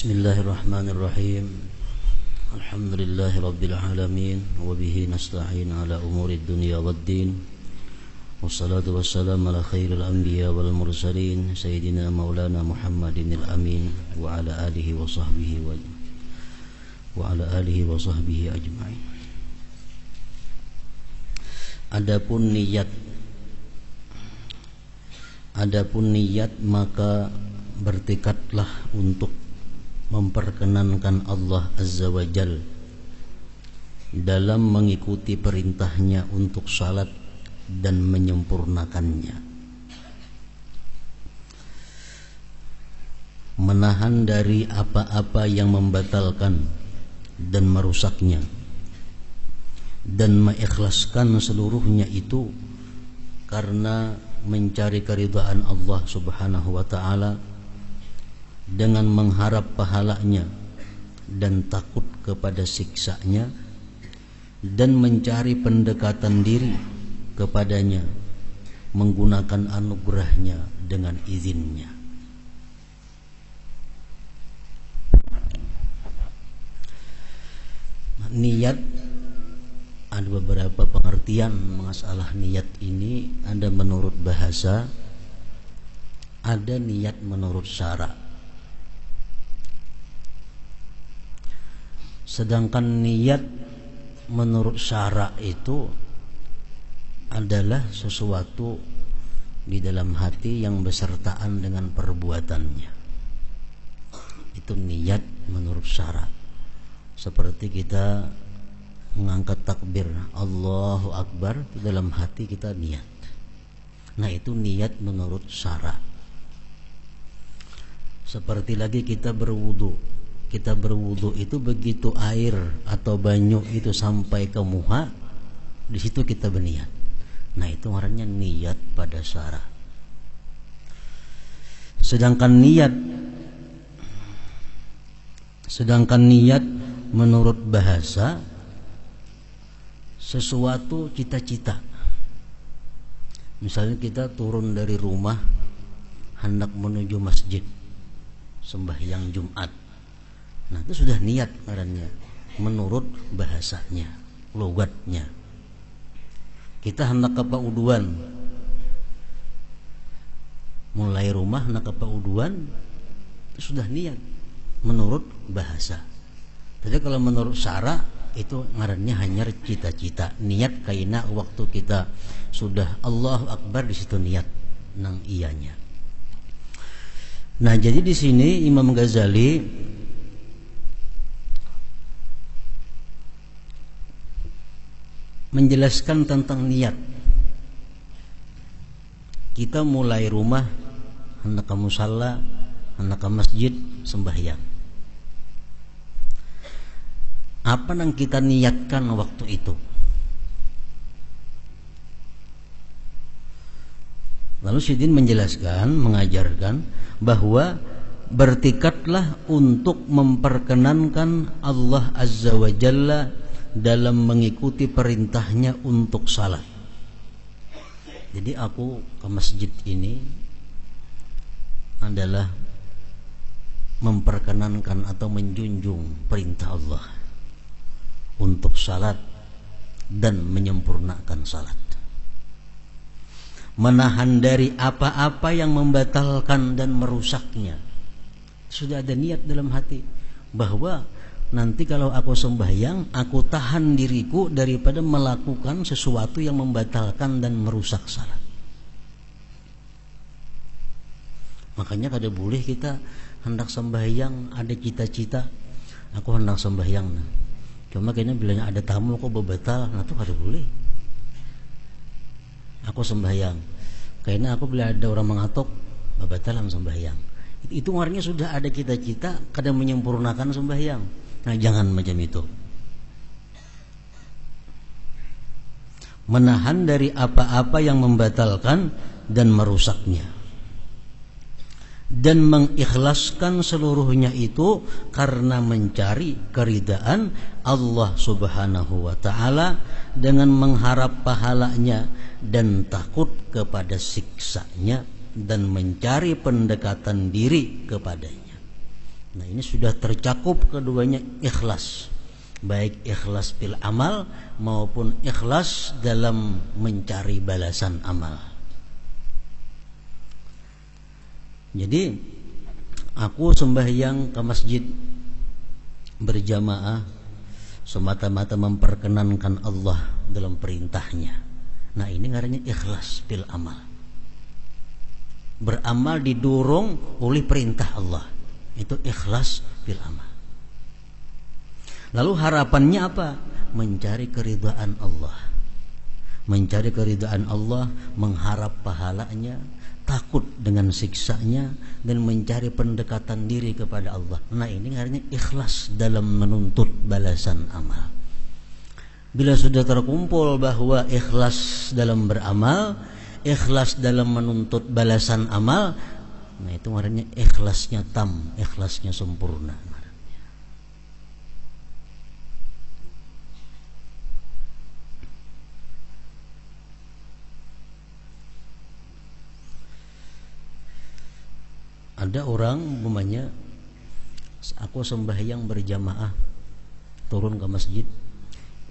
Bismillahirrahmanirrahim. Alhamdulillahi rabbil alamin wa bihi nasta'in ala umuri dunya waddin. Wassalatu wassalamu ala khairil anbiya wal mursalin sayyidina maulana Muhammadin al-amin wa ala alihi wa sahbihi ajma'in. Adapun niat maka bertekadlah untuk memperkenankan Allah Azza wa Jal dalam mengikuti perintahnya untuk salat dan menyempurnakannya, menahan dari apa-apa yang membatalkan dan merusaknya, dan mengikhlaskan seluruhnya itu karena mencari keridhaan Allah Subhanahu wa ta'ala dengan mengharap pahalanya dan takut kepada siksanya, dan mencari pendekatan diri kepadanya menggunakan anugerahnya dengan izinnya. Niat, ada beberapa pengertian masalah niat ini. Ada menurut bahasa, ada niat menurut syara. Sedangkan niat menurut syara itu adalah sesuatu di dalam hati yang besertaan dengan perbuatannya. Itu niat menurut syara. Seperti kita mengangkat takbir Allahu Akbar, di dalam hati kita niat. Nah, itu niat menurut syara. Seperti lagi kita berwudu. Kita berwudu itu begitu air atau banyu itu sampai ke muha, di situ kita berniat. Nah, itu artinya niat pada syara. Sedangkan niat menurut bahasa sesuatu cita-cita. Misalnya kita turun dari rumah hendak menuju masjid sembahyang Jumat. Nah, itu sudah niat karena menurut bahasanya, logatnya. Kita hendak ke pauduan, mulai rumah hendak ke pauduan, itu sudah niat menurut bahasa. Tapi kalau menurut syara itu ngarannya hanya cita-cita, niat kaina waktu kita sudah Allahu Akbar, di situ niat nang iyanya. Nah, jadi di sini Imam Ghazali menjelaskan tentang niat. Kita mulai rumah hendak ke musalla, hendak ke masjid sembahyang. Apa yang kita niatkan waktu itu? Lalu Syedin menjelaskan, mengajarkan bahwa bertekadlah untuk memperkenankan Allah Azza wa Jalla dalam mengikuti perintahnya untuk salat. Jadi aku ke masjid ini adalah memperkenankan atau menjunjung perintah Allah untuk salat dan menyempurnakan salat, menahan dari apa-apa yang membatalkan dan merusaknya. Sudah ada niat dalam hati bahwa nanti kalau aku sembahyang, aku tahan diriku daripada melakukan sesuatu yang membatalkan dan merusak salat. Makanya kada boleh kita hendak sembahyang ada cita-cita aku hendak sembahyang. Nah, cuma kayaknya bilanya ada tamu kok bebatal, nah itu kada boleh. Aku sembahyang, kayaknya aku bila ada orang mengatok bebatalan sembahyang. Itu artinya sudah ada cita-cita kada menyempurnakan sembahyang. Nah, jangan macam itu. Menahan dari apa-apa yang membatalkan dan merusaknya, dan mengikhlaskan seluruhnya itu karena mencari keridaan Allah Subhanahu wa ta'ala dengan mengharap pahalanya dan takut kepada siksanya dan mencari pendekatan diri kepadanya. Nah, ini sudah tercakup keduanya ikhlas, baik ikhlas fil amal maupun ikhlas dalam mencari balasan amal. Jadi aku sembahyang ke masjid berjamaah semata-mata memperkenankan Allah dalam perintahnya. Nah, ini ngarannya ikhlas fil amal. Beramal didorong oleh perintah Allah, itu ikhlas fil amal. Lalu harapannya apa? Mencari keridhaan Allah. Mencari keridhaan Allah, mengharap pahalanya, takut dengan siksanya, dan mencari pendekatan diri kepada Allah. Nah, ini artinya ikhlas dalam menuntut balasan amal. Bila sudah terkumpul bahwa ikhlas dalam beramal, ikhlas dalam menuntut balasan amal, nah itu artinya ikhlasnya tam, ikhlasnya sempurna. Ada orang umpamanya aku sembahyang berjamaah turun ke masjid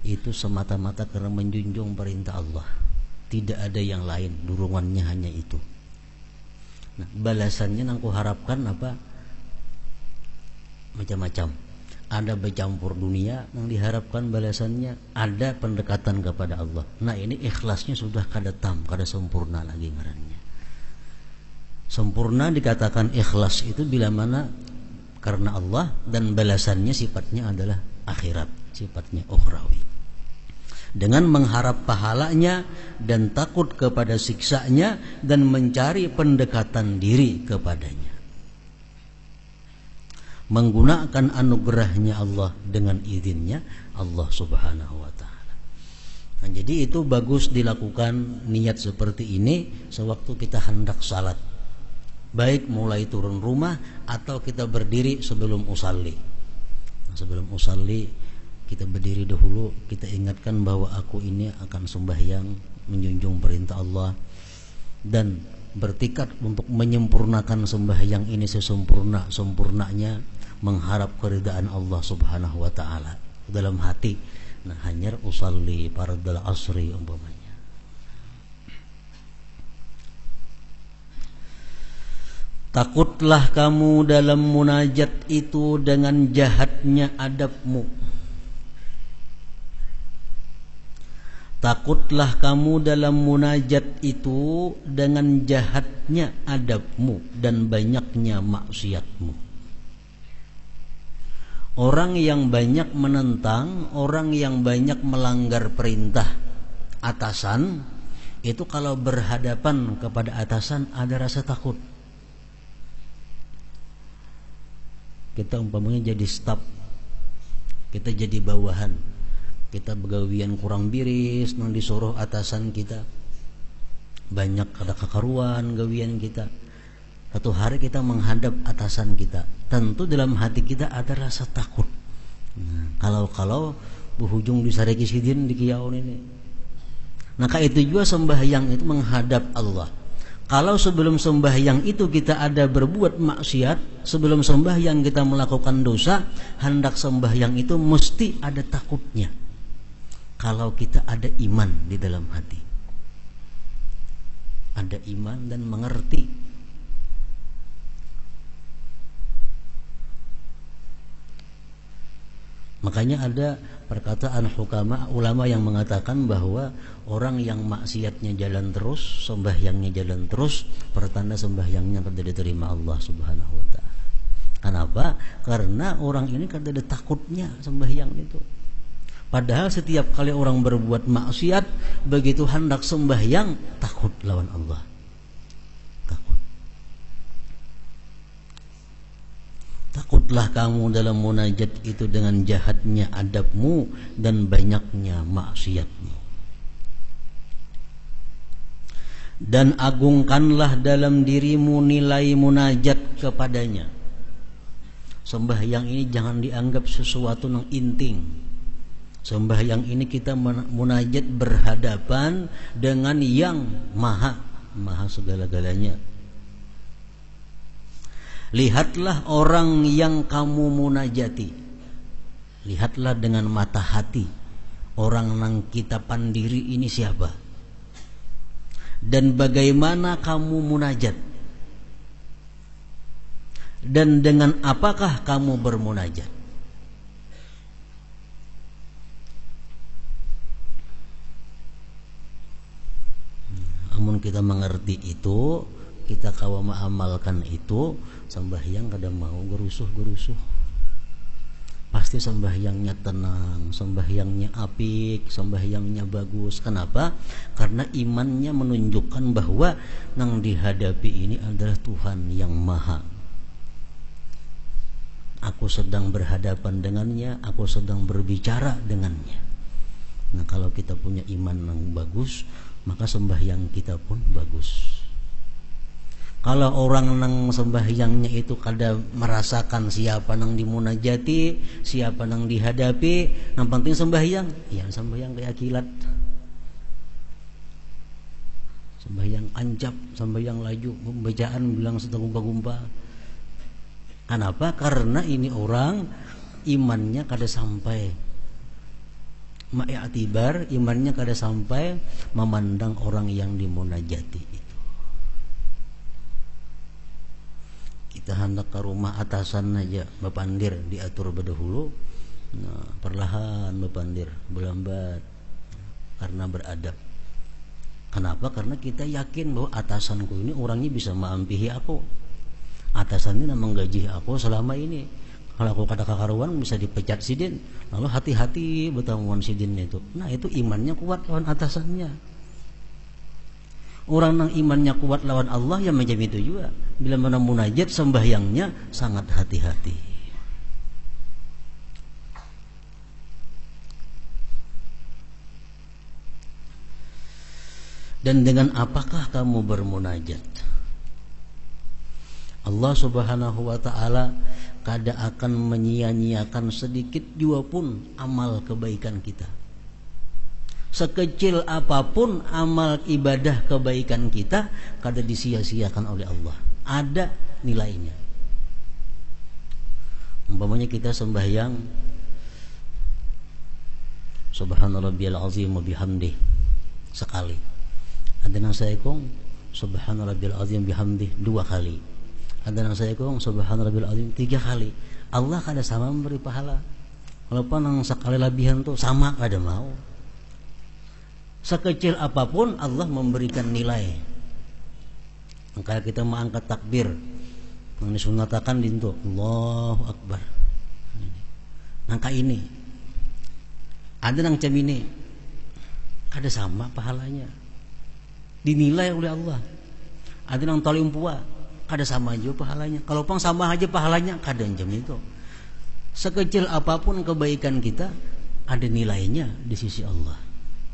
itu semata-mata karena menjunjung perintah Allah, tidak ada yang lain, dorongannya hanya itu. Nah, balasannya yang aku harapkan apa? Macam-macam. Ada bercampur dunia yang diharapkan balasannya, ada pendekatan kepada Allah. Nah, ini ikhlasnya sudah kada tam, kada sempurna lagi ngarannya. Sempurna dikatakan ikhlas itu bila mana karena Allah dan balasannya sifatnya adalah akhirat, sifatnya ukhrawi. Dengan mengharap pahalanya dan takut kepada siksanya dan mencari pendekatan diri kepadanya. Menggunakan anugerahnya Allah dengan izinnya Allah Subhanahu wa ta'ala. Nah, jadi itu bagus dilakukan niat seperti ini sewaktu kita hendak salat. Baik mulai turun rumah atau kita berdiri sebelum usalli. Sebelum usalli kita berdiri dahulu, kita ingatkan bahwa aku ini akan sembahyang menjunjung perintah Allah dan bertekad untuk menyempurnakan sembahyang ini sesempurna-sempurnanya, mengharap keridhaan Allah Subhanahu wa ta'ala dalam hati. Nah, hanya usalli fardal asri umpamanya. Takutlah kamu dalam munajat itu dengan jahatnya adabmu. Takutlah kamu dalam munajat itu dengan jahatnya adabmu dan banyaknya maksiatmu. Orang yang banyak menentang, orang yang banyak melanggar perintah atasan, itu kalau berhadapan kepada atasan ada rasa takut. Kita umpamanya jadi staf, kita jadi bawahan, kita begawian kurang biris, nang disuruh atasan kita banyak ada kekaruan gawian kita. Satu hari kita menghadap atasan kita, tentu dalam hati kita ada rasa takut. Nah, kalau berujung disareki sidin di kiaun ini. Maka itu juga sembahyang itu menghadap Allah. Kalau sebelum sembahyang itu kita ada berbuat maksiat, sebelum sembahyang kita melakukan dosa, hendak sembahyang itu mesti ada takutnya. Kalau kita ada iman di dalam hati, ada iman dan mengerti. Makanya ada perkataan hukama, ulama yang mengatakan bahwa orang yang maksiatnya jalan terus, sembahyangnya jalan terus, pertanda sembahyangnya tidak diterima Allah Subhanahu wa ta'ala. Kenapa? Karena orang ini kan ada takutnya sembahyang itu. Padahal setiap kali orang berbuat maksiat, begitu hendak sembahyang takut lawan Allah. Takut. Takutlah kamu dalam munajat itu dengan jahatnya adabmu dan banyaknya maksiatmu. Dan agungkanlah dalam dirimu nilai munajat kepadanya. Sembahyang ini jangan dianggap sesuatu yang inting. Sembahyang ini kita munajat berhadapan dengan yang maha segala-galanya. Lihatlah orang yang kamu munajati, lihatlah dengan mata hati orang yang kita pandiri ini siapa, dan bagaimana kamu munajat, dan dengan apakah kamu bermunajat. Namun kita mengerti itu, kita kawa mengamalkan itu, sembahyang kada mau gerusuh-gerusuh. Pasti sembahyangnya tenang, sembahyangnya apik, sembahyangnya bagus. Kenapa? Karena imannya menunjukkan bahwa yang dihadapi ini adalah Tuhan yang maha. Aku sedang berhadapan dengannya, aku sedang berbicara dengannya. Nah, kalau kita punya iman yang bagus, maka sembahyang kita pun bagus. Kalau orang nang sembahyangnya itu kada merasakan siapa nang dimunajati, siapa nang dihadapi, yang penting sembahyang, ya sembahyang kayak kilat, sembahyang ancap, sembahyang laju, pembacaan bilang sedang gumpa-gumpa. Kenapa? Karena ini orang imannya kada sampai ma'iktibar, imannya kada sampai memandang orang yang dimunajati itu. Kita hendak ke rumah atasan aja bepandir, diatur berdahulu. Nah, perlahan bepandir, berlambat, karena beradab. Kenapa? Karena kita yakin bahwa atasanku ini orangnya bisa mengampihi aku, atasan ini menggaji aku selama ini. Kalau aku kada kakaruan bisa dipecat sidin, lalu hati-hati bertanggungan sidin itu. Nah, itu imannya kuat lawan atasannya. Orang yang imannya kuat lawan Allah yang macam itu juga. Bila mana munajat sembahyangnya sangat hati-hati. Dan dengan apakah kamu bermunajat? Allah Subhanahu wa ta'ala kada akan menyia-nyiakan sedikit juga pun amal kebaikan kita. Sekecil apapun amal ibadah kebaikan kita kada disia-siakan oleh Allah. Ada nilainya. Umpamanya kita sembahyang Subhanarabbiyal azim wa bihamdih sekali. Ada nang saya kong Subhanarabbiyal azim bihamdih 2 kali. Ada nang saya kong Subhanarabbiyal azim 3 kali. Allah kada sama memberi pahala. Walaupun nang sekali lebihan tuh sama kada mau. Sekecil apapun Allah memberikan nilai. Maka kita mengangkat takbir, yang disunatakan dintu Allahu Akbar. Angka ini ada nang cemini, kada sama pahalanya, dinilai oleh Allah. Ada nang talimpua, kada sama aja pahalanya. Kalau pang sama aja pahalanya, kada jam itu. Sekecil apapun kebaikan kita ada nilainya di sisi Allah.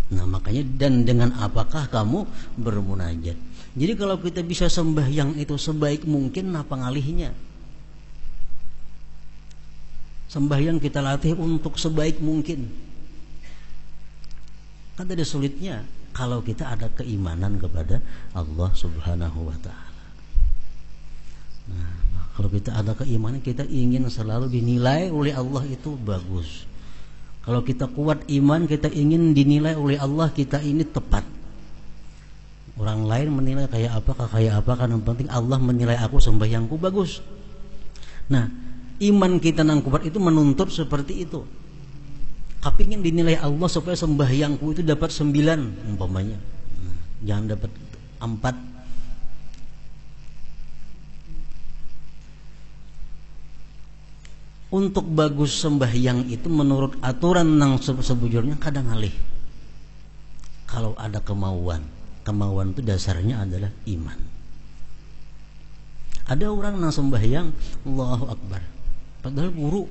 Nah, makanya dan dengan apakah kamu bermunajat. Jadi kalau kita bisa sembahyang itu sebaik mungkin, apa ngalihnya? Sembahyang kita latih untuk sebaik mungkin. Kan ada sulitnya kalau kita ada keimanan kepada Allah Subhanahu wa ta'ala. Nah, kalau kita ada keimanan, kita ingin selalu dinilai oleh Allah itu bagus. Kalau kita kuat iman, kita ingin dinilai oleh Allah kita ini tepat. Orang lain menilai kayak apa, kan yang penting Allah menilai aku sembahyangku bagus. Nah, iman kita nang kuat itu menuntut seperti itu. Kepingin dinilai Allah supaya sembahyangku itu dapat 9 umpamanya. Jangan dapat 4. Untuk bagus sembahyang itu menurut aturan nang sebujurnya kadang ngalih. Kalau ada kemauan itu dasarnya adalah iman. Ada orang nang sembahyang Allahu Akbar, padahal guru.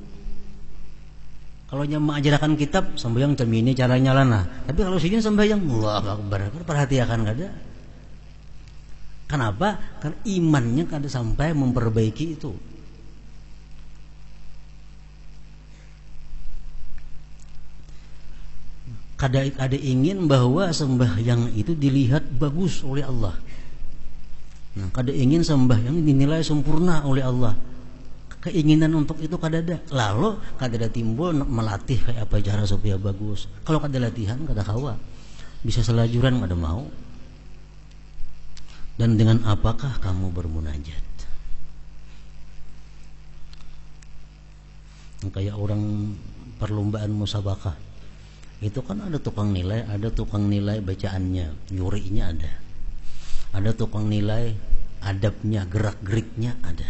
Kalau nyama ajarkan kitab sembahyang cemini caranya lana. Tapi kalau sini sembahyang Allahu Akbar, perhatikan kada? Kenapa? Karena imannya kada sampai memperbaiki itu. Ada ingin bahwa sembahyang itu dilihat bagus oleh Allah. Nah, kada ingin sembahyang dinilai sempurna oleh Allah. Keinginan untuk itu kada ada. Lalu kada ada timbul melatih kayak apa cara supaya bagus. Kalau kada latihan kada kawa. Bisa selajuran kada mau. Dan dengan apakah kamu bermunajat? Kayak orang perlombaan musabakah. Itu kan ada tukang nilai bacaannya, yurinya ada. Ada tukang nilai adabnya, gerak-geriknya ada.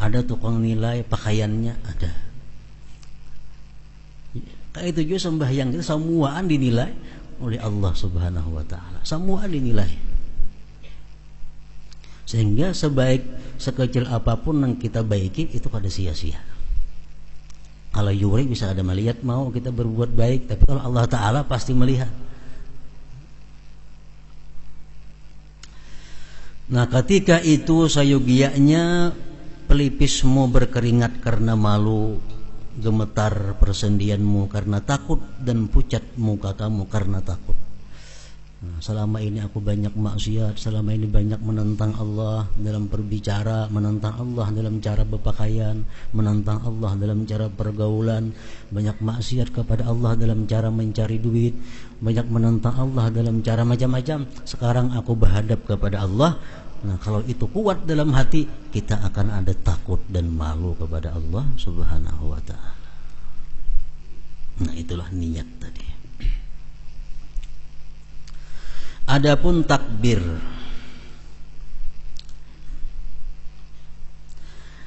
Ada tukang nilai pakaiannya ada. Kayak itu juga sembahyang itu semuaan dinilai oleh Allah Subhanahu wa taala. Semua dinilai. Sehingga sekecil apapun yang kita baiki itu kada sia-sia. Kalau yuri bisa ada melihat mau kita berbuat baik, tapi kalau Allah taala pasti melihat. Nah, ketika itu sayogianya pelipismu berkeringat karena malu, gemetar persendianmu karena takut, dan pucat muka kamu karena takut. Nah, selama ini aku banyak maksiat, selama ini banyak menentang Allah dalam berbicara, menentang Allah dalam cara berpakaian, menentang Allah dalam cara pergaulan, banyak maksiat kepada Allah dalam cara mencari duit, banyak menentang Allah dalam cara macam-macam. Sekarang aku berhadap kepada Allah. Nah, kalau itu kuat dalam hati, kita akan ada takut dan malu kepada Allah Subhanahu wa taala. Nah, itulah niat tadi. Adapun takbir,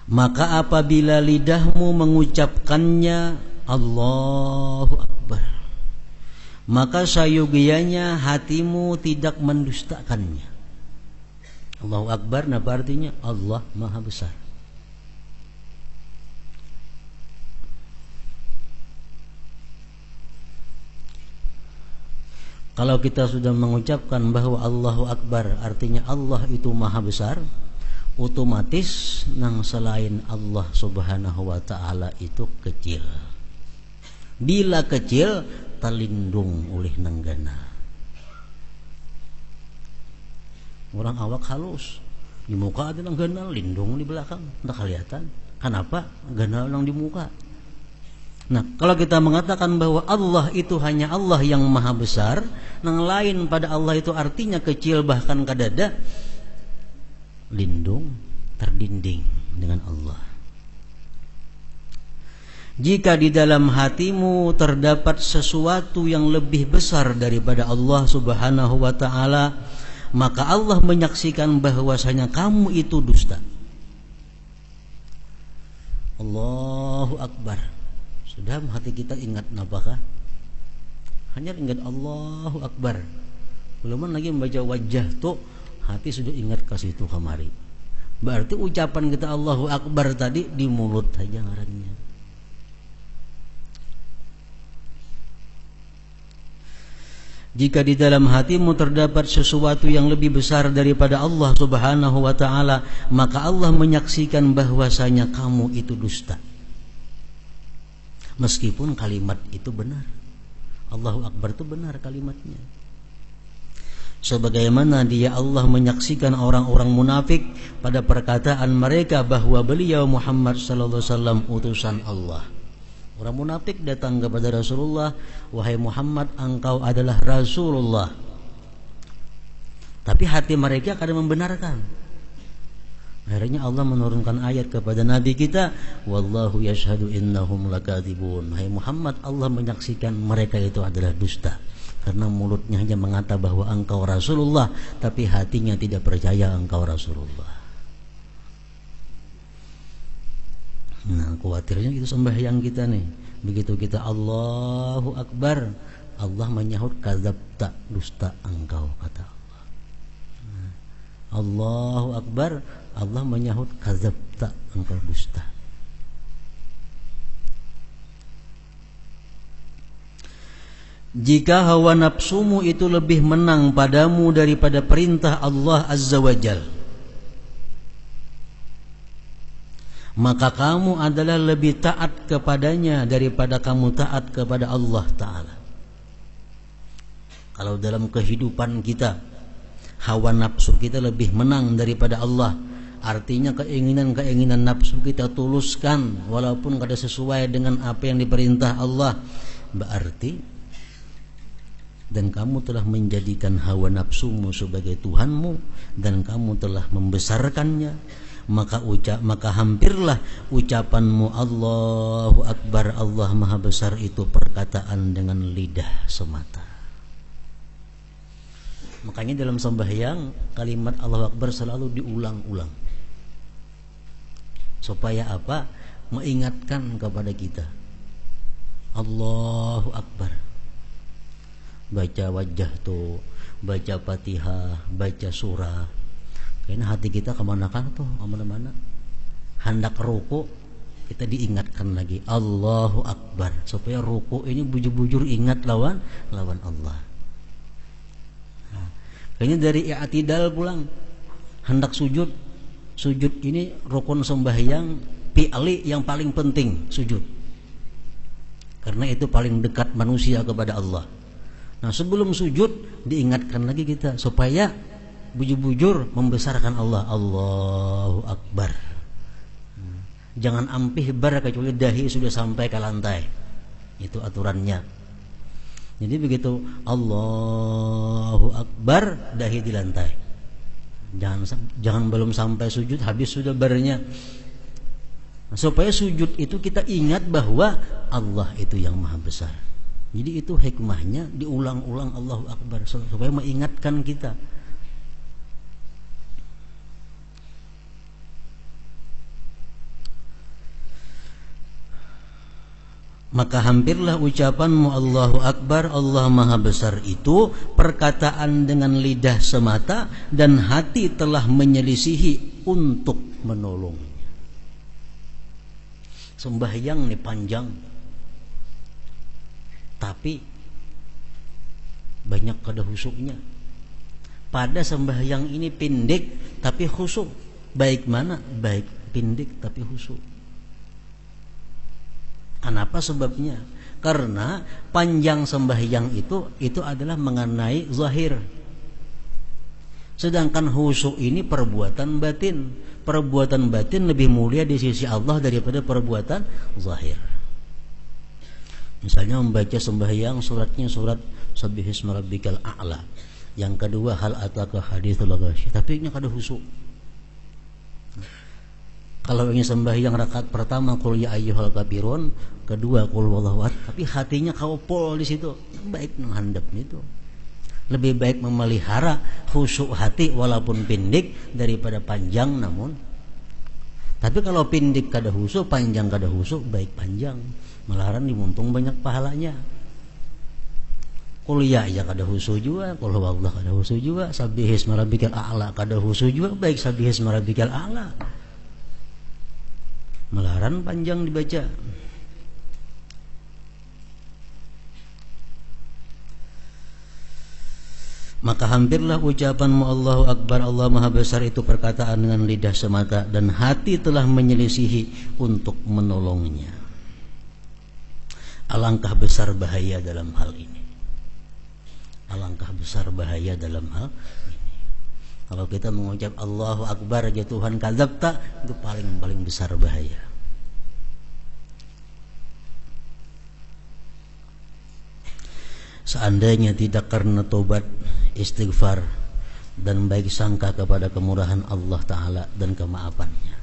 maka apabila lidahmu mengucapkannya Allahu Akbar, maka sayogianya hatimu tidak mendustakannya. Allahu Akbar, apa artinya? Allah Maha Besar. Kalau kita sudah mengucapkan bahwa Allahu Akbar artinya Allah itu Maha Besar, otomatis nang selain Allah Subhanahu wa taala itu kecil. Bila kecil terlindung oleh nenggana. Orang awak halus, di muka ada nenggana, lindung di belakang, tak kelihatan. Kenapa? Gana orang di muka. Nah, kalau kita mengatakan bahwa Allah itu hanya Allah yang Maha Besar, nang lain pada Allah itu artinya kecil bahkan kadada, lindung, terdinding dengan Allah. Jika di dalam hatimu terdapat sesuatu yang lebih besar daripada Allah Subhanahu wa taala, maka Allah menyaksikan bahwasanya kamu itu dusta. Allahu Akbar. Sudah hati kita ingat apakah? Hanya ingat Allahu Akbar. Belum lagi membaca wajah tuh hati sudah ingat ke situ kemari. Berarti ucapan kita Allahu Akbar tadi di mulut saja ngarannya. Jika di dalam hatimu terdapat sesuatu yang lebih besar daripada Allah Subhanahu wa taala, maka Allah menyaksikan bahwasanya kamu itu dusta. Meskipun kalimat itu benar, Allahu Akbar itu benar kalimatnya. Sebagaimana dia Allah menyaksikan orang-orang munafik pada perkataan mereka bahwa beliau Muhammad sallallahu alaihi wasallam utusan Allah. Orang munafik datang kepada Rasulullah, wahai Muhammad, engkau adalah Rasulullah. Tapi hati mereka kadang membenarkan. Akhirnya Allah menurunkan ayat kepada Nabi kita, wallahu yashhadu innahum lakadzibun. Hai Muhammad, Allah menyaksikan mereka itu adalah dusta. Karena mulutnya hanya mengatakan bahwa engkau Rasulullah, tapi hatinya tidak percaya engkau Rasulullah. Nah, khawatirnya itu sembahyang kita nih. Begitu kita Allahu Akbar, Allah menyahut kadzabta, dusta engkau, kata Allah. Nah, Allahu Akbar, Allah menyahut kadzabta, engkau dusta. Jika hawa nafsumu itu lebih menang padamu daripada perintah Allah Azza wa Jal, maka kamu adalah lebih taat kepadanya daripada kamu taat kepada Allah Ta'ala. Kalau dalam kehidupan kita hawa nafsu kita lebih menang daripada Allah. Artinya keinginan-keinginan nafsu kita tuluskan walaupun kada sesuai dengan apa yang diperintah Allah. Berarti dan kamu telah menjadikan hawa nafsumu sebagai Tuhanmu dan kamu telah membesarkannya, maka hampirlah ucapanmu Allahu Akbar, Allah Maha Besar itu perkataan dengan lidah semata. Makanya dalam sembahyang kalimat Allahu Akbar selalu diulang-ulang. Supaya apa? Mengingatkan kepada kita Allahu Akbar. Baca wajah tuh, baca Fatihah, baca surah. Karena hati kita kemana-mana tuh, kemana-mana. Hendak ruku, kita diingatkan lagi Allahu Akbar, supaya ruku ini bujur-bujur ingat lawan Allah. Nah, kayaknya dari i'tidal pulang, hendak sujud ini rukun sembahyang fi'li yang paling penting, sujud. Karena itu paling dekat manusia kepada Allah. Nah, sebelum sujud diingatkan lagi kita supaya bujur-bujur membesarkan Allah. Allahu Akbar. Jangan ampih bar kecuali dahi sudah sampai ke lantai. Itu aturannya. Jadi begitu Allahu Akbar, dahi di lantai. Jangan belum sampai sujud habis sudah barnya. Nah, supaya sujud itu kita ingat bahwa Allah itu yang Maha Besar. Jadi itu hikmahnya diulang-ulang Allahu Akbar supaya mengingatkan kita. Maka hampirlah ucapanmu Allahu Akbar, Allah Maha Besar itu perkataan dengan lidah semata dan hati telah menyelisihi untuk menolongnya. Sembahyang nih panjang, tapi banyak kada khusyuknya. Pada sembahyang ini pendek tapi khusyuk. Baik mana? Baik pendek tapi khusyuk. Kenapa sebabnya? Karena panjang sembahyang itu adalah mengenai zahir. Sedangkan khusyuk ini perbuatan batin. Perbuatan batin lebih mulia di sisi Allah daripada perbuatan zahir. Misalnya membaca sembahyang suratnya surat Sabbihisma Rabbikal A'la. Yang kedua hal ataka haditsul ghasyiah. Tapi ini kada khusyuk. Kalau ingin sembahyang rakaat pertama qul ya ayyuhal kafirun, kedua qul huwallahu ahad, tapi hatinya kaupol di situ. Baik menghandap itu. Lebih baik memelihara khusyuk hati walaupun pendek daripada panjang namun. Tapi kalau pendek kada khusyuk, panjang kada khusyuk, baik panjang. Malahan dimuntung banyak pahalanya. Qul ya kada khusyuk juga, qul huwallahu kada khusyuk juga, sabbihisma rabbikal a'la kada khusyuk juga, baik sabbihisma rabbikal a'la. Malahan panjang dibaca. Maka hampirlah ucapanmu Allahu Akbar, Allah Maha Besar itu perkataan dengan lidah semata dan hati telah menyelisihi untuk menolongnya. Alangkah besar bahaya dalam hal ini. Alangkah besar bahaya dalam hal ini. Kalau kita mengucap Allahu Akbar ya Tuhan kadzabta, itu paling besar bahaya. Seandainya tidak karena tobat, istighfar dan baik sangka kepada kemurahan Allah Ta'ala dan kemaafannya,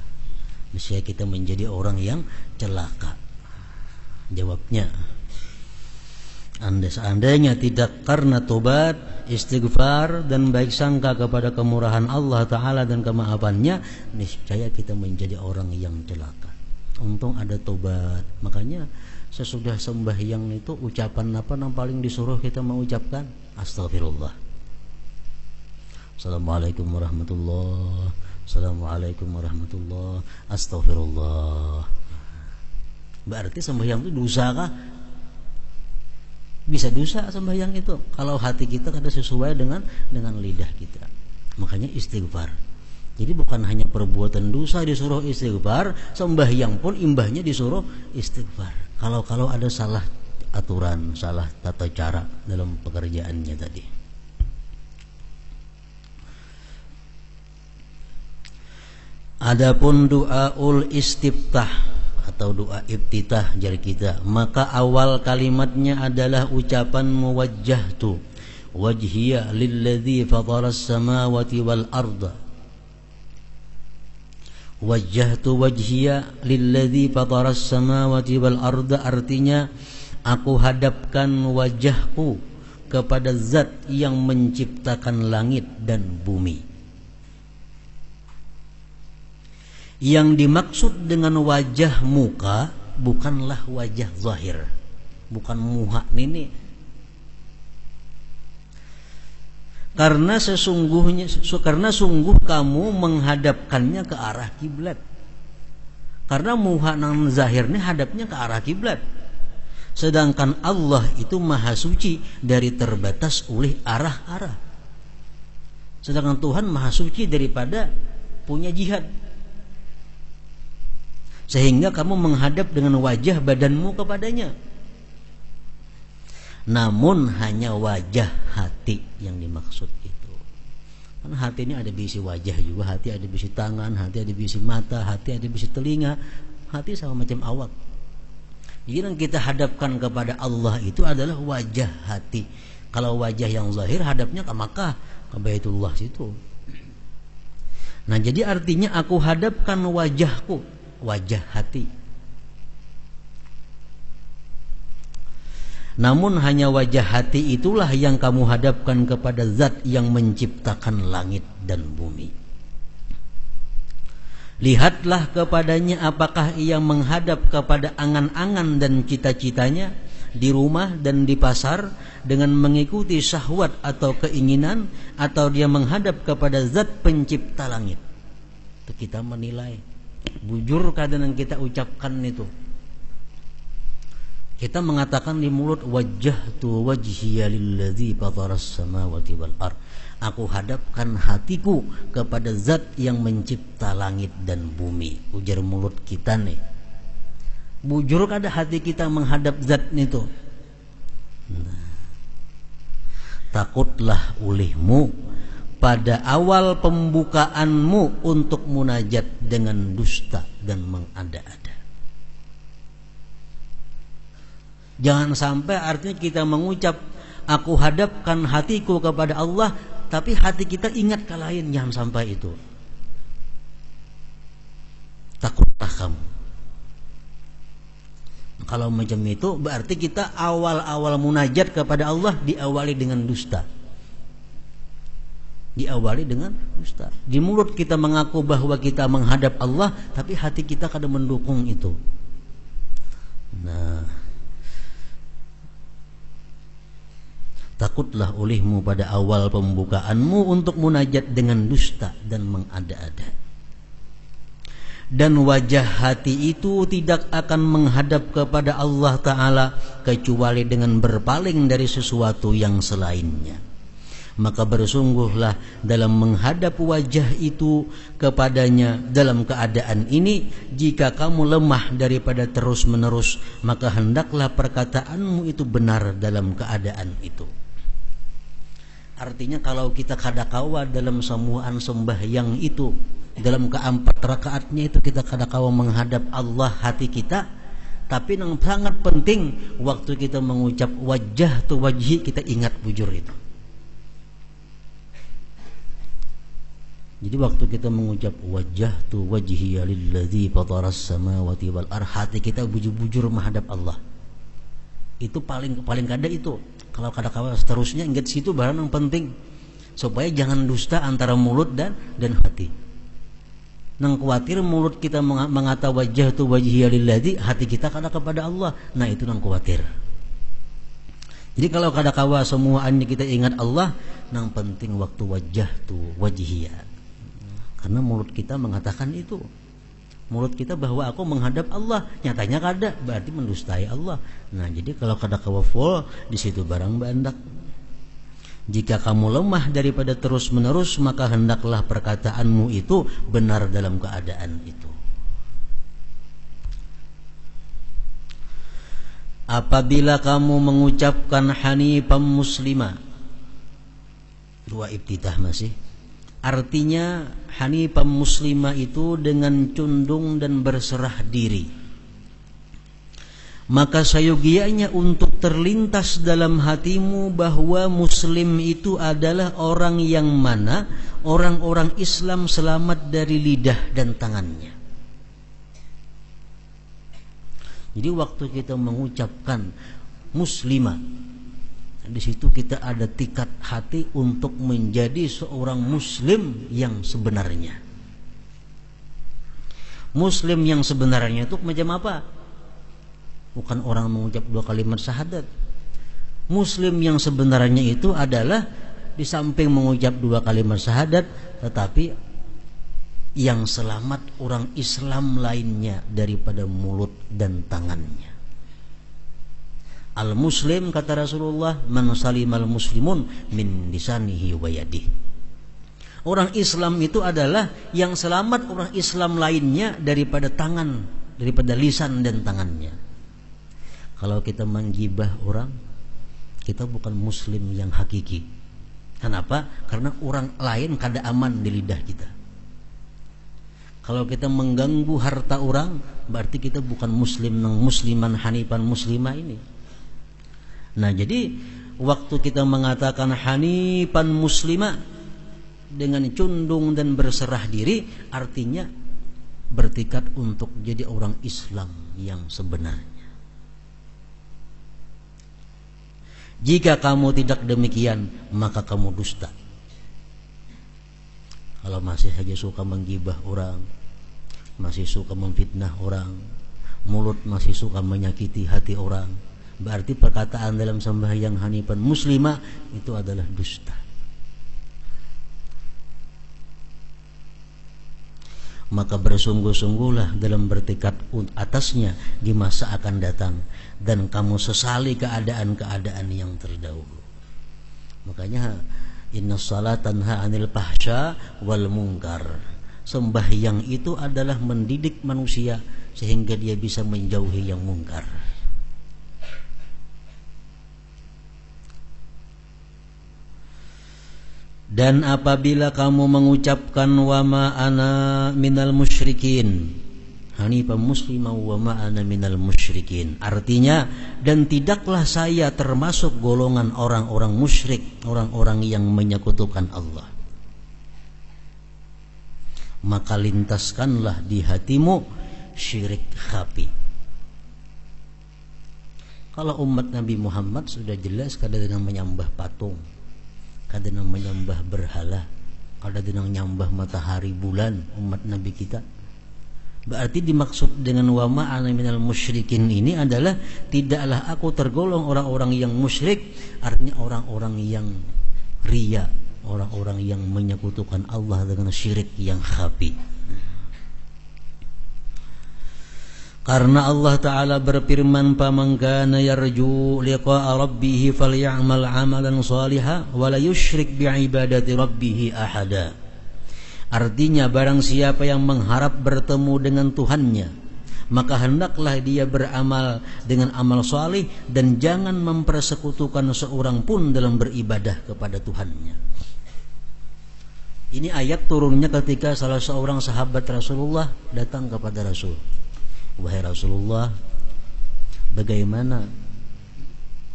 niscaya kita menjadi orang yang celaka. Jawabnya, seandainya tidak karena tobat, istighfar dan baik sangka kepada kemurahan Allah Ta'ala dan kemaafannya, niscaya kita menjadi orang yang celaka. Untung ada tobat. Makanya sesudah sembahyang itu ucapan apa yang paling disuruh kita mengucapkan? Astaghfirullah. Assalamualaikum warahmatullah. Assalamualaikum warahmatullah. Astaghfirullah. Berarti sembahyang itu dosa kah? Bisa dosa sembahyang itu kalau hati kita kada sesuai dengan lidah kita. Makanya istighfar. Jadi bukan hanya perbuatan dosa disuruh istighfar, sembahyang pun imbahnya disuruh istighfar. Kalau ada salah aturan, salah tata cara dalam pekerjaannya tadi. Adapun doaul istiftah atau doa ibtitah jar kita, maka awal kalimatnya adalah ucapan muwajjahtu wajhiya lilladzi fataras samawati wal arda. Wajjahtu wajhiya lilladzi fataras samawati wal arda artinya aku hadapkan wajahku kepada zat yang menciptakan langit dan bumi. Yang dimaksud dengan wajah muka bukanlah wajah zahir, bukan muha ini. Karena sungguh kamu menghadapkannya ke arah kiblat. Karena muha nang zahirnya hadapnya ke arah kiblat. Sedangkan Allah itu maha suci dari terbatas oleh arah-arah. Sedangkan Tuhan maha suci daripada punya jihad. Sehingga kamu menghadap dengan wajah badanmu kepadanya. Namun hanya wajah hati yang dimaksud itu. Karena hati ini ada bisi wajah juga, hati ada bisi tangan, hati ada bisi mata, hati ada bisi telinga. Hati sama macam awak. Jadi yang kita hadapkan kepada Allah itu adalah wajah hati. Kalau wajah yang zahir hadapnya ke Makkah, ke Baitullah situ. Nah jadi artinya aku hadapkan wajahku, wajah hati. Namun hanya wajah hati itulah yang kamu hadapkan kepada zat yang menciptakan langit dan bumi. Lihatlah kepadanya apakah ia menghadap kepada angan-angan dan cita-citanya di rumah dan di pasar dengan mengikuti syahwat atau keinginan, atau dia menghadap kepada zat pencipta langit. Itu kita menilai bujur kadang yang kita ucapkan itu. Kita mengatakan di mulut wajjahtu wajhiya lilladzi fataras samawati wal ard. Aku hadapkan hatiku kepada zat yang mencipta langit dan bumi. Ujar mulut kita nih. Bujur kada hati kita menghadap zat itu. Nah, takutlah olehmu pada awal pembukaanmu untuk munajat dengan dusta dan mengada-ada. Jangan sampai artinya kita mengucap aku hadapkan hatiku kepada Allah, tapi hati kita ingat ke lain. Jangan sampai itu. Takutlah kamu. Kalau macam itu berarti kita awal-awal munajat kepada Allah diawali dengan dusta. Diawali dengan dusta. Di mulut kita mengaku bahwa kita menghadap Allah, tapi hati kita kadang mendukung itu. Nah, takutlah olehmu pada awal pembukaanmu untuk munajat dengan dusta dan mengada-ada. Dan wajah hati itu tidak akan menghadap kepada Allah Ta'ala kecuali dengan berpaling dari sesuatu yang selainnya. Maka bersungguhlah dalam menghadap wajah itu kepadanya dalam keadaan ini, jika kamu lemah daripada terus menerus, maka hendaklah perkataanmu itu benar dalam keadaan itu. Artinya kalau kita kadakawa dalam sembuhan sembahyang itu, dalam keempat rakaatnya itu kita kadakawa menghadap Allah hati kita, tapi yang sangat penting waktu kita mengucap wajah tu wajhi kita ingat bujur itu. Jadi waktu kita mengucap wajah tu wajhi lilladzi fataras samawati wal ard, hati kita bujur-bujur menghadap Allah. Itu paling kada itu. Kalau kadang-kadang seterusnya ingat situ barang yang penting supaya jangan dusta antara mulut dan hati. Nang khawatir mulut kita mengata wajah tu wajhiya lilladzi, hati kita kada kepada Allah. Nah itu nang khawatir. Jadi kalau kadang-kadang semuanya kita ingat Allah, nang penting waktu wajah tu wajhiya. Karena mulut kita mengatakan itu. Mulut kita bahwa aku menghadap Allah, nyatanya kada, berarti mendustai Allah. Nah jadi kalau kada kawaful di situ barang bandak. Jika kamu lemah daripada terus menerus, maka hendaklah perkataanmu itu benar dalam keadaan itu. Apabila kamu mengucapkan hanifan muslima, dua ibtidah masih. Artinya hanifah muslimah itu dengan condong dan berserah diri. Maka sayogianya untuk terlintas dalam hatimu bahwa muslim itu adalah orang yang mana orang-orang Islam selamat dari lidah dan tangannya. Jadi waktu kita mengucapkan muslimah, di situ kita ada tikat hati untuk menjadi seorang muslim yang sebenarnya. Muslim yang sebenarnya itu macam apa? Bukan orang mengucap 2 kalimat syahadat. Muslim yang sebenarnya itu adalah di samping mengucap 2 kalimat syahadat, tetapi yang selamat orang Islam lainnya daripada mulut dan tangannya. Al-muslim, kata Rasulullah, man salimal muslimun min lisanihi wa yadihi. Orang Islam itu adalah yang selamat orang Islam lainnya daripada tangan, daripada lisan dan tangannya. Kalau kita menggibah orang, kita bukan muslim yang hakiki. Kenapa? Karena orang lain kada aman di lidah kita. Kalau kita mengganggu harta orang, berarti kita bukan muslim nang musliman hanifan muslimah ini. Nah, jadi waktu kita mengatakan hanifan muslimah dengan condong dan berserah diri, artinya bertekad untuk jadi orang Islam yang sebenarnya. Jika kamu tidak demikian, maka kamu dusta. Kalau masih saja suka menggibah orang, masih suka memfitnah orang, mulut masih suka menyakiti hati orang, berarti perkataan dalam sembahyang hanifan muslimah itu adalah dusta. Maka bersungguh-sungguhlah dalam bertekad atasnya di masa akan datang, dan kamu sesali keadaan-keadaan yang terdahulu. Makanya inna salat tanha 'anil fahsya wal munkar. Sembahyang itu adalah mendidik manusia sehingga dia bisa menjauhi yang mungkar. Dan apabila kamu mengucapkan wa ma ana minal musyrikin, hanifan muslimah wa ma ana minal musyrikin, artinya dan tidaklah saya termasuk golongan orang-orang musyrik, orang-orang yang menyekutukan Allah, maka lintaskanlah di hatimu syirik khafi. Kalau umat Nabi Muhammad sudah jelas kada dengan menyembah patung, kada dengan menyembah berhala, kada dengan menyembah matahari bulan umat Nabi kita. Berarti dimaksud dengan wa ma ana minal musyrikin ini adalah tidaklah aku tergolong orang-orang yang musyrik, artinya orang-orang yang riya, orang-orang yang menyekutukan Allah dengan syirik yang khafi. Karena Allah Ta'ala berfirman, "Faman kana yarju liqa'a rabbih falyamal 'amalan shalihan wa la yusyrik bi'ibadati rabbih ahada." Artinya barang siapa yang mengharap bertemu dengan Tuhannya, maka hendaklah dia beramal dengan amal salih dan jangan mempersekutukan seorang pun dalam beribadah kepada Tuhannya. Ini ayat turunnya ketika salah seorang sahabat Rasulullah datang kepada Rasul. Wahai Rasulullah, bagaimana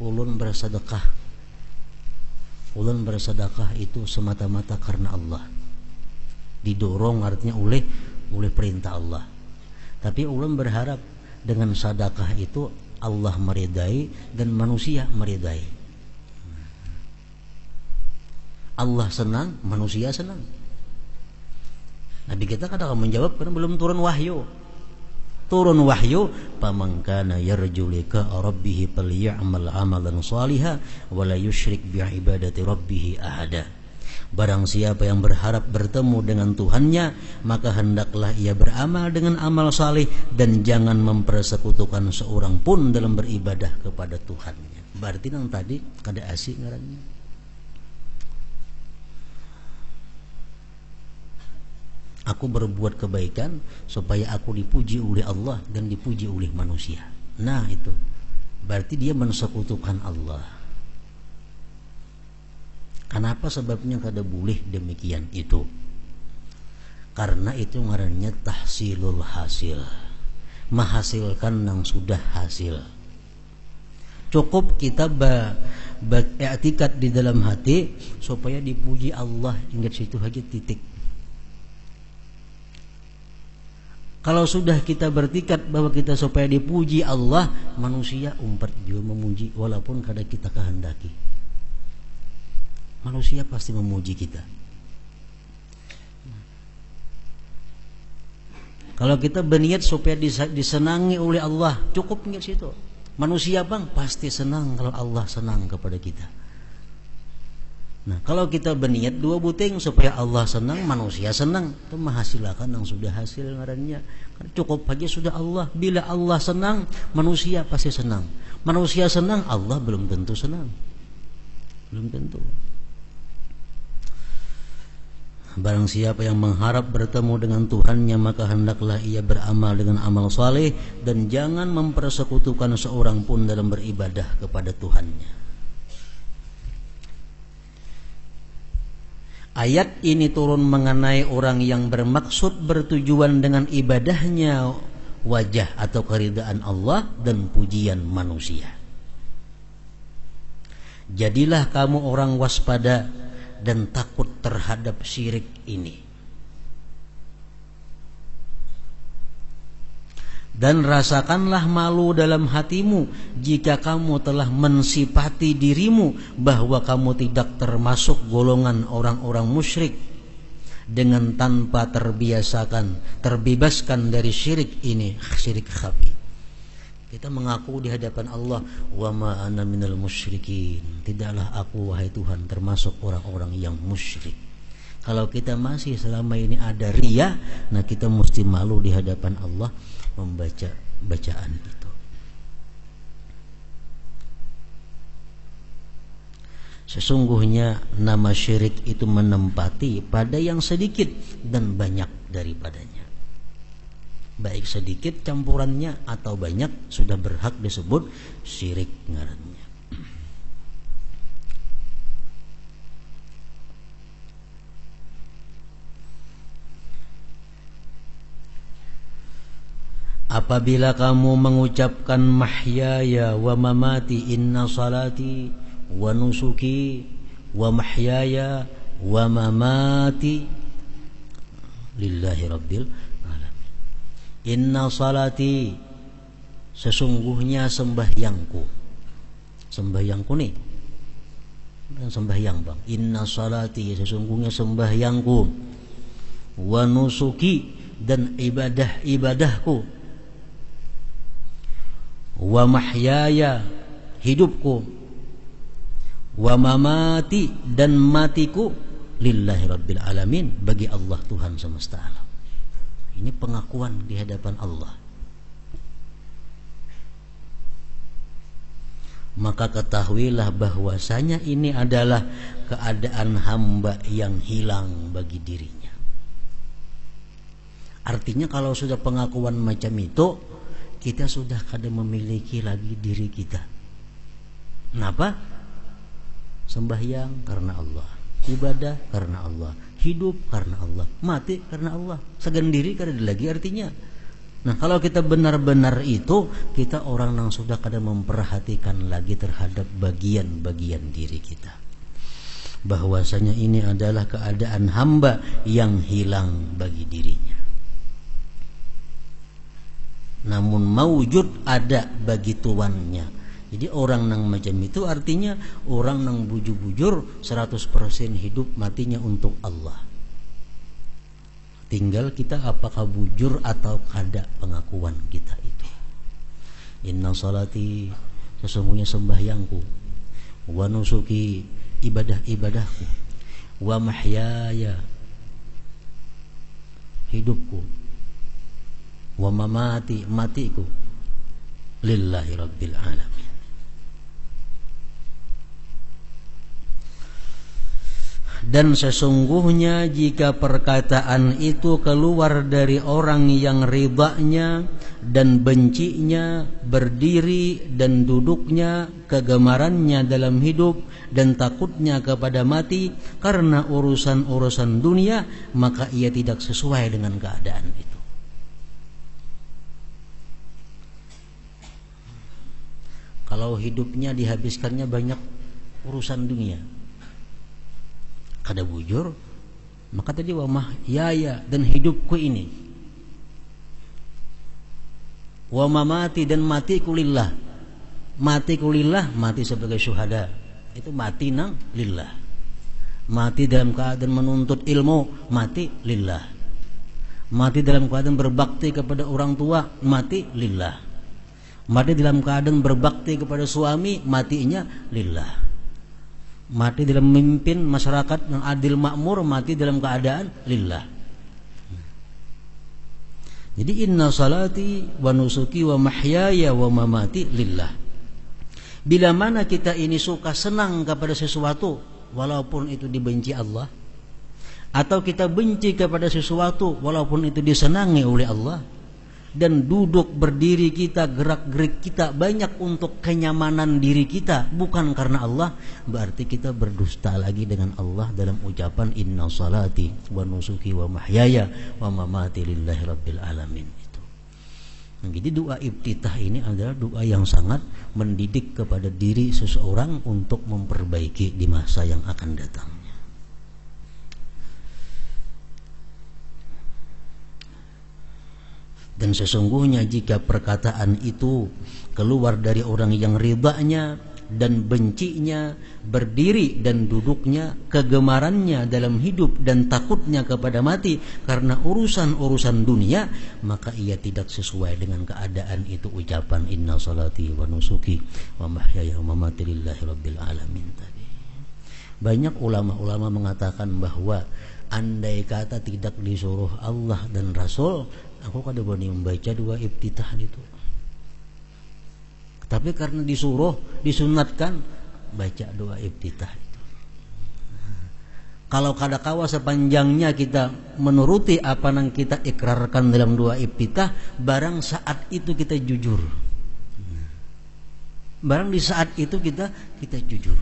ulun bersedekah? Ulun bersedekah itu semata-mata karena Allah, didorong artinya oleh perintah Allah. Tapi ulun berharap dengan sedekah itu Allah meridai dan manusia meridai. Allah senang, manusia senang. Nabi kita kadang menjawab karena belum turun wahyu. Turun wahyu, faman kana yarju liqa'a rabbih falyamal 'amalan shalihan wa la yusyrik bi'ibadati rabbih ahada. Barang siapa yang berharap bertemu dengan Tuhannya, maka hendaklah ia beramal dengan amal salih dan jangan mempersekutukan seorang pun dalam beribadah kepada Tuhannya. Berarti yang tadi kada asik ngarannya. Aku berbuat kebaikan supaya aku dipuji oleh Allah dan dipuji oleh manusia. Nah itu berarti dia mensekutukan Allah. Kenapa sebabnya kada boleh demikian itu? Karena itu ngarannya tahsilul hasil, menghasilkan yang sudah hasil. Cukup kita beriktikad di dalam hati supaya dipuji Allah, ingat situ aja titik. Kalau sudah kita bertikad bahwa kita supaya dipuji Allah, manusia umpat juga memuji walaupun kadang kita kehendaki. Manusia pasti memuji kita. Kalau kita berniat supaya disenangi oleh Allah, cukup ingat situ. Manusia bang pasti senang kalau Allah senang kepada kita. Nah, kalau kita berniat dua buting supaya Allah senang, manusia senang, itu menghasilkan yang sudah hasil ngarannya. Cukup aja sudah Allah. Bila Allah senang, manusia pasti senang. Manusia senang, Allah belum tentu senang. Belum tentu. Barang siapa yang mengharap bertemu dengan Tuhannya, maka hendaklah ia beramal dengan amal saleh dan jangan mempersekutukan seorang pun dalam beribadah kepada Tuhannya. Ayat ini turun mengenai orang yang bermaksud bertujuan dengan ibadahnya wajah atau keridaan Allah dan pujian manusia. Jadilah kamu orang waspada dan takut terhadap syirik ini. Dan rasakanlah malu dalam hatimu jika kamu telah mensifati dirimu bahwa kamu tidak termasuk golongan orang-orang musyrik dengan tanpa terbebaskan dari syirik ini, syirik khafi. Kita mengaku di hadapan Allah, wa ma ana minal musyrikin, tidaklah aku wahai Tuhan termasuk orang-orang yang musyrik. Kalau kita masih selama ini ada riya, nah kita mesti malu di hadapan Allah membaca bacaan itu. Sesungguhnya nama syirik itu menempati pada yang sedikit dan banyak daripadanya. Baik sedikit campurannya atau banyak sudah berhak disebut syirik ngarannya. Apabila kamu mengucapkan mahyaya wa mamati inna salati wa nusuki wa mahyaya wa mamati lillahi rabbil alamin. Inna salati, sesungguhnya sembahyangku. Sembahyangku nih, bukan sembahyang bang. Inna salati, sesungguhnya sembahyangku. Wa nusuki, dan ibadah-ibadahku. Wa mahyaya, hidupku. Wa mamati, dan matiku. Lillahi rabbil alamin, bagi Allah Tuhan semesta alam. Ini pengakuan di hadapan Allah. Maka ketahuilah bahwasanya ini adalah keadaan hamba yang hilang bagi dirinya. Artinya kalau sudah pengakuan macam itu, kita sudah kada memiliki lagi diri kita. Kenapa? Sembahyang karena Allah, ibadah karena Allah, hidup karena Allah, mati karena Allah, segendiri kada ada lagi artinya. Nah, kalau kita benar-benar itu, kita orang yang sudah kada memperhatikan lagi terhadap bagian-bagian diri kita. Bahwasanya ini adalah keadaan hamba yang hilang bagi dirinya. Namun maujud ada bagi tuannya. Jadi orang yang macam itu artinya orang yang bujur-bujur 100% hidup matinya untuk Allah. Tinggal kita apakah bujur atau kada pengakuan kita itu. Inna salati, sesungguhnya sembahyangku. Wa nusuki, ibadah-ibadahku. Wa mahyaya, hidupku. Wa mamati, matiku. Lillahi rabbil alamin. Dan sesungguhnya jika perkataan itu keluar dari orang yang ridhanya dan bencinya, berdiri dan duduknya, kegemarannya dalam hidup dan takutnya kepada mati karena urusan-urusan dunia, maka ia tidak sesuai dengan keadaan itu. Kalau hidupnya dihabiskannya banyak urusan dunia, kada bujur, maka tadi wa mahyaya dan hidupku ini, wa mamati dan matiku lillah. Matiku lillah, mati sebagai syuhada, itu mati nang lillah. Mati dalam keadaan menuntut ilmu, mati lillah. Mati dalam keadaan berbakti kepada orang tua, mati lillah. Mati dalam keadaan berbakti kepada suami, matinya lillah. Mati dalam memimpin masyarakat yang adil makmur, mati dalam keadaan lillah. Jadi inna salati wa nusuki wa mahyaya wa mamati lillah. Bila mana kita ini suka senang kepada sesuatu walaupun itu dibenci Allah, atau kita benci kepada sesuatu walaupun itu disenangi oleh Allah, dan duduk berdiri kita, gerak-gerik kita banyak untuk kenyamanan diri kita, bukan karena Allah, berarti kita berdusta lagi dengan Allah dalam ucapan inna salati wa nusuki wa mahyaya wa mamati lillahi rabbil alamin itu. Jadi doa iftitah ini adalah doa yang sangat mendidik kepada diri seseorang untuk memperbaiki di masa yang akan datang. Dan sesungguhnya jika perkataan itu keluar dari orang yang ridhanya dan bencinya, berdiri dan duduknya, kegemarannya dalam hidup dan takutnya kepada mati karena urusan-urusan dunia, maka ia tidak sesuai dengan keadaan itu ucapan inna salati wa nusuki wa mahyaya wa mamati lillahi rabbil alamin tadi. Banyak ulama-ulama mengatakan bahwa andai kata tidak disuruh Allah dan Rasul, aku kada berani membaca doa iftitah itu. Tapi karena disuruh, disunatkan, baca doa iftitah itu. Kalau kada kawa sepanjangnya kita menuruti apa yang kita ikrarkan dalam doa iftitah, barang saat itu kita jujur. Barang di saat itu kita jujur.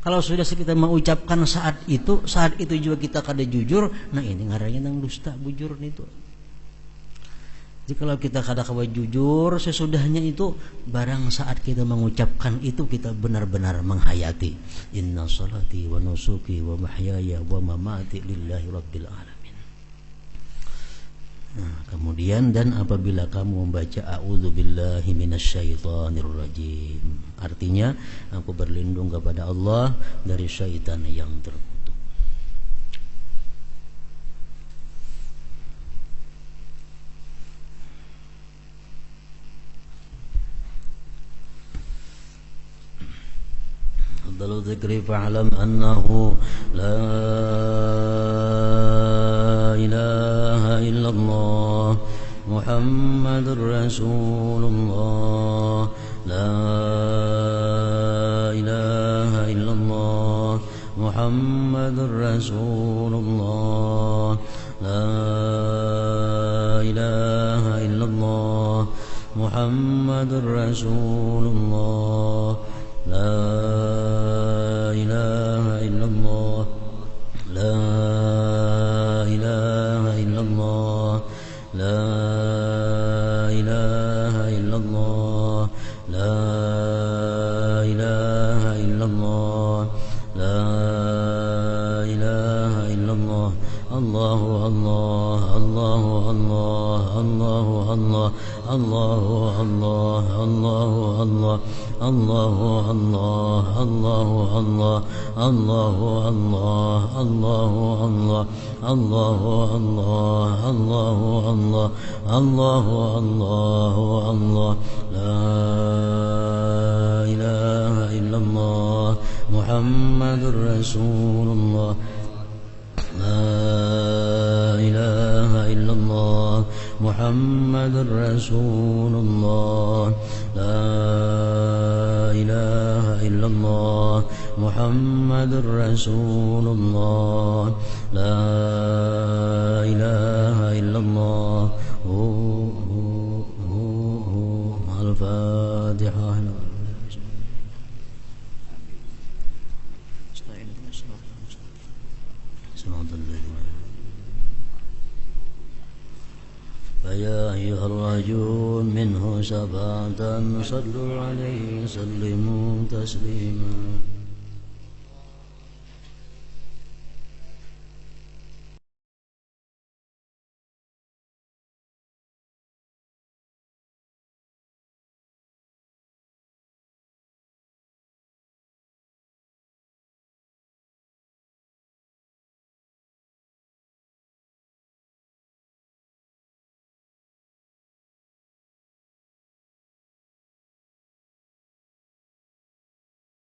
Kalau sudah kita mengucapkan saat itu juga kita kada jujur, nah ini ngarannya nang dusta bujur itu. Jadi kalau kita kada kawa jujur sesudahnya itu, barang saat kita mengucapkan itu kita benar-benar menghayati inna salati wa nusuki wa mahyaya wa mamati lillahi rabbil alamin. Nah, kemudian dan apabila kamu membaca a'udzubillahi minasyaitonirrajim, artinya aku berlindung kepada Allah dari syaitan yang terkutuk. Afdalu dzikri fa'lam annahu la ilaha illallah Muhammadur Rasulullah la ilaha illallah Muhammadur Rasulullah la ilaha illallah Muhammadur Rasulullah la ilaha illallah la ilaha illallah la ilaha illallah la ilaha illallah la ilaha illallah Allahu Allah Allahu Allah Allahu Allah Allahu Allah Allahu Allah Allahu Allah Allahu Allah Allahu Allah Allahu Allah Allahu Allah Allahu Allah Allahu Allah la ilaha illallah Muhammadur Rasulullah la ilaha illallah Muhammadur Rasulullah la ilaha illallah Muhammadur محمد رسول الله لا إله إلا الله الفاتحة فيا أيها الرجل منه شفاعة صلوا عليه وسلموا تسليما